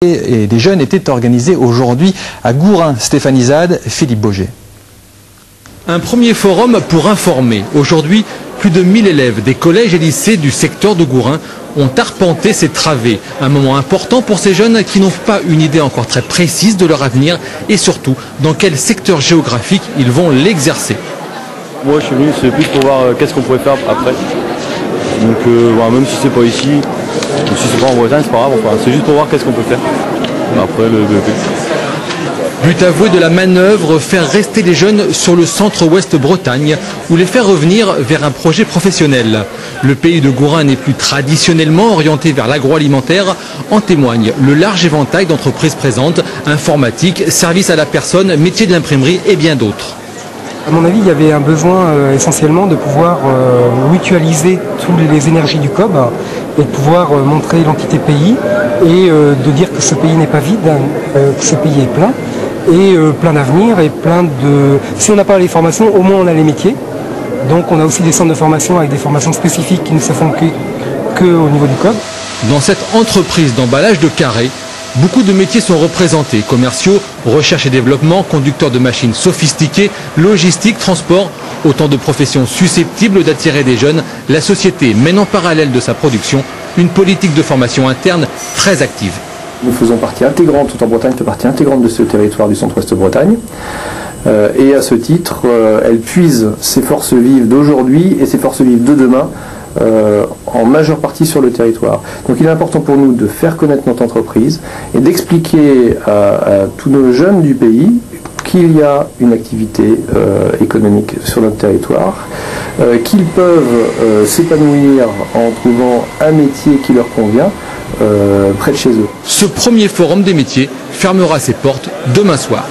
Et des jeunes étaient organisés aujourd'hui à Gourin. Stéphanie Zad, Philippe Boger. Un premier forum pour informer. Aujourd'hui, plus de 1000 élèves des collèges et lycées du secteur de Gourin ont arpenté ces travées. Un moment important pour ces jeunes qui n'ont pas une idée encore très précise de leur avenir et surtout dans quel secteur géographique ils vont l'exercer. Moi je suis venu, c'est plus pour voir qu'est-ce qu'on pourrait faire après. Donc voilà, même si c'est pas ici, ou si c'est pas en Bretagne, c'est pas grave, enfin, c'est juste pour voir qu'est-ce qu'on peut faire. Après le BEP. But avoué de la manœuvre, faire rester les jeunes sur le centre-ouest Bretagne ou les faire revenir vers un projet professionnel. Le pays de Gourin n'est plus traditionnellement orienté vers l'agroalimentaire. En témoigne le large éventail d'entreprises présentes, informatique, services à la personne, métiers de l'imprimerie et bien d'autres. À mon avis, il y avait un besoin essentiellement de pouvoir mutualiser toutes les énergies du COB et de pouvoir montrer l'entité pays et de dire que ce pays n'est pas vide, que ce pays est plein et plein d'avenir et plein de... Si on n'a pas les formations, au moins on a les métiers. Donc on a aussi des centres de formation avec des formations spécifiques qui ne se font que au niveau du COB. Dans cette entreprise d'emballage de carrés, beaucoup de métiers sont représentés, commerciaux, recherche et développement, conducteurs de machines sophistiquées, logistique, transport, autant de professions susceptibles d'attirer des jeunes. La société mène en parallèle de sa production une politique de formation interne très active. Nous faisons partie intégrante, tout en Bretagne fait partie intégrante de ce territoire du centre-ouest Bretagne. Et à ce titre, elle puise ses forces vives d'aujourd'hui et ses forces vives de demain en majeure partie sur le territoire. Donc il est important pour nous de faire connaître notre entreprise et d'expliquer à tous nos jeunes du pays qu'il y a une activité économique sur notre territoire, qu'ils peuvent s'épanouir en trouvant un métier qui leur convient près de chez eux. Ce premier forum des métiers fermera ses portes demain soir.